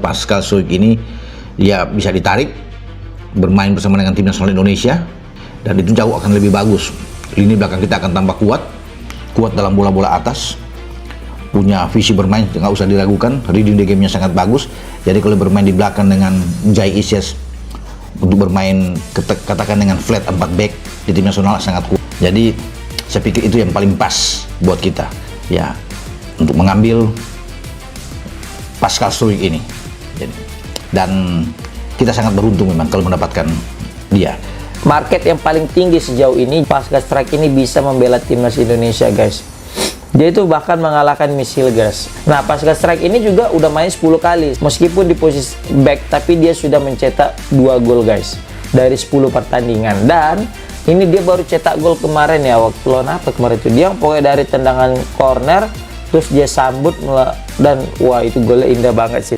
Pascal Struijk ini dia bisa ditarik bermain bersama dengan tim nasional Indonesia, dan itu jauh akan lebih bagus. Lini belakang kita akan tambah kuat dalam bola-bola atas, punya visi bermain nggak usah diragukan, reading the game-nya sangat bagus. Jadi kalau bermain di belakang dengan Jai Isyes untuk bermain katakan dengan flat 4 back di tim nasional sangat kuat. Jadi saya pikir itu yang paling pas buat kita ya untuk mengambil Pascal Struijk ini. Dan kita sangat beruntung memang kalau mendapatkan dia. Market yang paling tinggi sejauh ini Pascal Struijk ini bisa membela timnas Indonesia, guys. Dia itu bahkan mengalahkan Michel Gas. Nah, Pascal Struijk ini juga udah main 10 kali. Meskipun di posisi back, tapi dia sudah mencetak 2 gol, guys, dari 10 pertandingan. Dan ini dia baru cetak gol kemarin ya, waktu lawan apa kemarin itu. Dia pokoknya dari tendangan corner, terus dia sambut, dan wah itu golnya indah banget sih.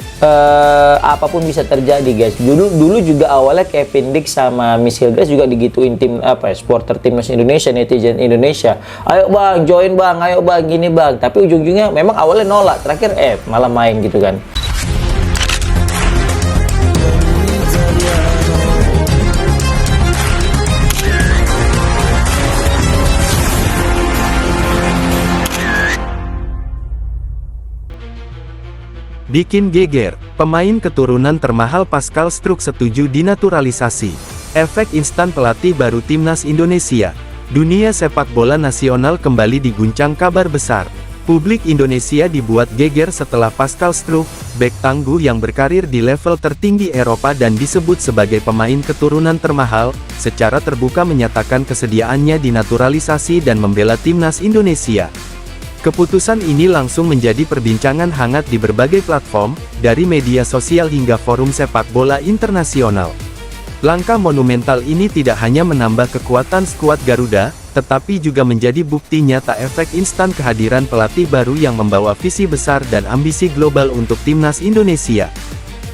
Apapun bisa terjadi, guys. Dulu juga awalnya Kevin Dix sama Michel Gas juga digituin tim supporter timnas Indonesia, netizen Indonesia. Ayo bang, join bang, ayo bang, gini bang. Tapi ujung-ujungnya memang awalnya nolak, terakhir malah main gitu kan. Bikin geger, pemain keturunan termahal Pascal Struijk setuju dinaturalisasi. Efek instan pelatih baru timnas Indonesia. Dunia sepak bola nasional kembali diguncang kabar besar. Publik Indonesia dibuat geger setelah Pascal Struijk, bek tangguh yang berkarir di level tertinggi Eropa dan disebut sebagai pemain keturunan termahal, secara terbuka menyatakan kesediaannya dinaturalisasi dan membela timnas Indonesia. Keputusan ini langsung menjadi perbincangan hangat di berbagai platform, dari media sosial hingga forum sepak bola internasional. Langkah monumental ini tidak hanya menambah kekuatan skuad Garuda, tetapi juga menjadi bukti nyata efek instan kehadiran pelatih baru yang membawa visi besar dan ambisi global untuk timnas Indonesia.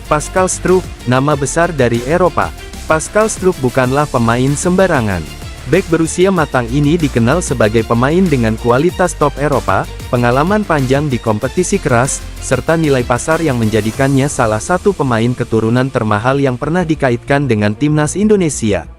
Pascal Struijk, nama besar dari Eropa. Pascal Struijk bukanlah pemain sembarangan. Bek berusia matang ini dikenal sebagai pemain dengan kualitas top Eropa, pengalaman panjang di kompetisi keras, serta nilai pasar yang menjadikannya salah satu pemain keturunan termahal yang pernah dikaitkan dengan timnas Indonesia.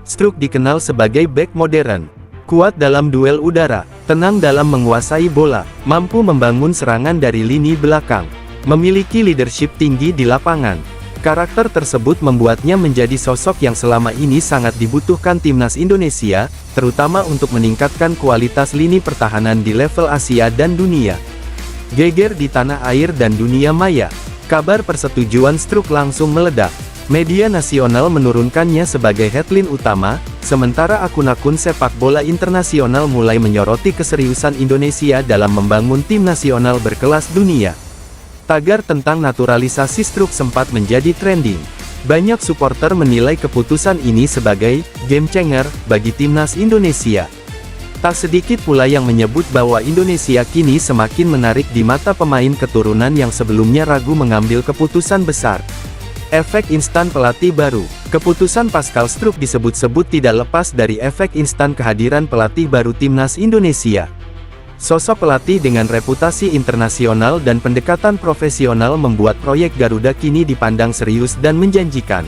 Struijk dikenal sebagai bek modern, kuat dalam duel udara, tenang dalam menguasai bola, mampu membangun serangan dari lini belakang, memiliki leadership tinggi di lapangan. Karakter tersebut membuatnya menjadi sosok yang selama ini sangat dibutuhkan timnas Indonesia, terutama untuk meningkatkan kualitas lini pertahanan di level Asia dan dunia. Geger di tanah air dan dunia maya. Kabar persetujuan Struijk langsung meledak. Media nasional menurunkannya sebagai headline utama, sementara akun-akun sepak bola internasional mulai menyoroti keseriusan Indonesia dalam membangun tim nasional berkelas dunia. Tagar tentang naturalisasi Struijk sempat menjadi trending. Banyak supporter menilai keputusan ini sebagai game changer bagi timnas Indonesia. Tak sedikit pula yang menyebut bahwa Indonesia kini semakin menarik di mata pemain keturunan yang sebelumnya ragu mengambil keputusan besar. Efek instan pelatih baru. Keputusan Pascal Struijk disebut-sebut tidak lepas dari efek instan kehadiran pelatih baru timnas Indonesia. Sosok pelatih dengan reputasi internasional dan pendekatan profesional membuat proyek Garuda kini dipandang serius dan menjanjikan.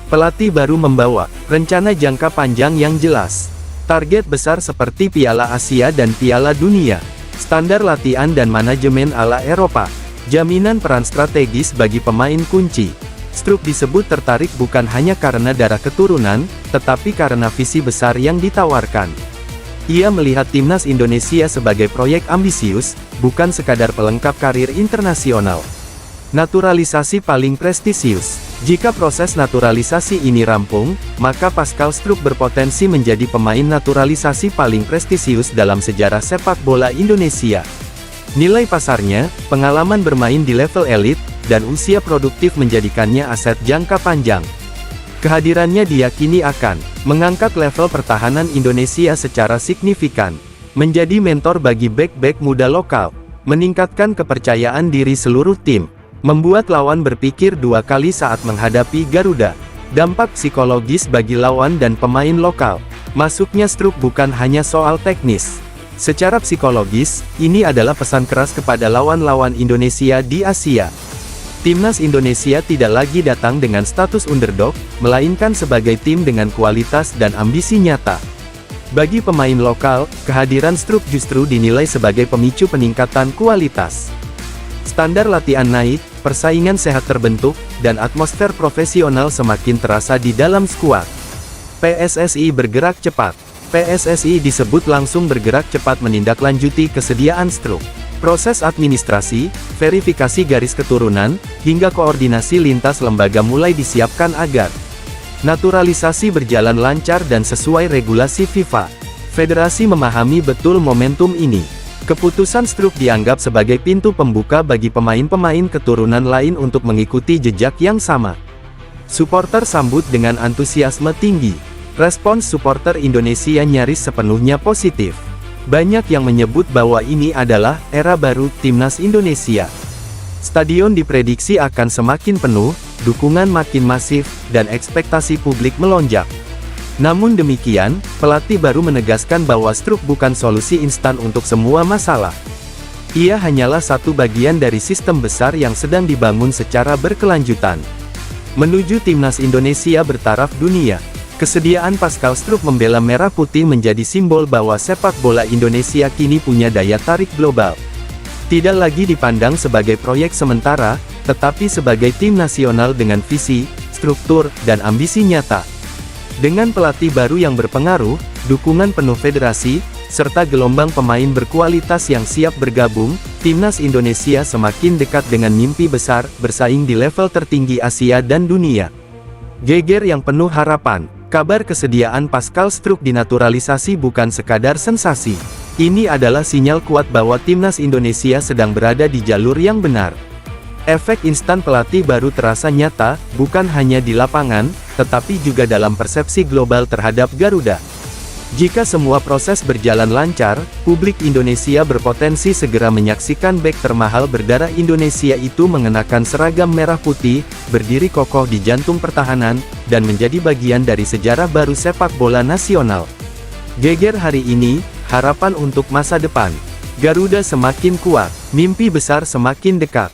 Pelatih baru membawa rencana jangka panjang yang jelas. Target besar seperti Piala Asia dan Piala Dunia. Standar latihan dan manajemen ala Eropa. Jaminan peran strategis bagi pemain kunci. Struijk disebut tertarik bukan hanya karena darah keturunan, tetapi karena visi besar yang ditawarkan. Ia melihat timnas Indonesia sebagai proyek ambisius, bukan sekadar pelengkap karir internasional. Naturalisasi paling prestisius. Jika proses naturalisasi ini rampung, maka Pascal Struijk berpotensi menjadi pemain naturalisasi paling prestisius dalam sejarah sepak bola Indonesia. Nilai pasarnya, pengalaman bermain di level elit, dan usia produktif menjadikannya aset jangka panjang. Kehadirannya diyakini akan mengangkat level pertahanan Indonesia secara signifikan, menjadi mentor bagi bek-bek muda lokal, meningkatkan kepercayaan diri seluruh tim, membuat lawan berpikir 2 kali saat menghadapi Garuda, dampak psikologis bagi lawan dan pemain lokal. Masuknya Struijk bukan hanya soal teknis. Secara psikologis, ini adalah pesan keras kepada lawan-lawan Indonesia di Asia. Timnas Indonesia tidak lagi datang dengan status underdog, melainkan sebagai tim dengan kualitas dan ambisi nyata. Bagi pemain lokal, kehadiran Strouk justru dinilai sebagai pemicu peningkatan kualitas. Standar latihan naik, persaingan sehat terbentuk, dan atmosfer profesional semakin terasa di dalam skuad. PSSI bergerak cepat. PSSI disebut langsung bergerak cepat menindaklanjuti kesediaan Strouk. Proses administrasi, verifikasi garis keturunan, hingga koordinasi lintas lembaga mulai disiapkan agar naturalisasi berjalan lancar dan sesuai regulasi FIFA. Federasi memahami betul momentum ini. Keputusan Strouk dianggap sebagai pintu pembuka bagi pemain-pemain keturunan lain untuk mengikuti jejak yang sama. Supporter sambut dengan antusiasme tinggi. Respons supporter Indonesia nyaris sepenuhnya positif. Banyak yang menyebut bahwa ini adalah era baru Timnas Indonesia. Stadion diprediksi akan semakin penuh, dukungan makin masif, dan ekspektasi publik melonjak. Namun demikian, pelatih baru menegaskan bahwa Strouk bukan solusi instan untuk semua masalah. Ia hanyalah satu bagian dari sistem besar yang sedang dibangun secara berkelanjutan. Menuju Timnas Indonesia bertaraf dunia. Kesediaan Pascal Strouk membela Merah Putih menjadi simbol bahwa sepak bola Indonesia kini punya daya tarik global. Tidak lagi dipandang sebagai proyek sementara, tetapi sebagai tim nasional dengan visi, struktur, dan ambisi nyata. Dengan pelatih baru yang berpengaruh, dukungan penuh federasi, serta gelombang pemain berkualitas yang siap bergabung, Timnas Indonesia semakin dekat dengan mimpi besar, bersaing di level tertinggi Asia dan dunia. Geger yang penuh harapan. Kabar kesediaan Pascal Strouk dinaturalisasi bukan sekadar sensasi. Ini adalah sinyal kuat bahwa Timnas Indonesia sedang berada di jalur yang benar. Efek instan pelatih baru terasa nyata, bukan hanya di lapangan, tetapi juga dalam persepsi global terhadap Garuda. Jika semua proses berjalan lancar, publik Indonesia berpotensi segera menyaksikan bek termahal berdarah Indonesia itu mengenakan seragam merah putih, berdiri kokoh di jantung pertahanan, dan menjadi bagian dari sejarah baru sepak bola nasional. Geger hari ini, harapan untuk masa depan. Garuda semakin kuat, mimpi besar semakin dekat.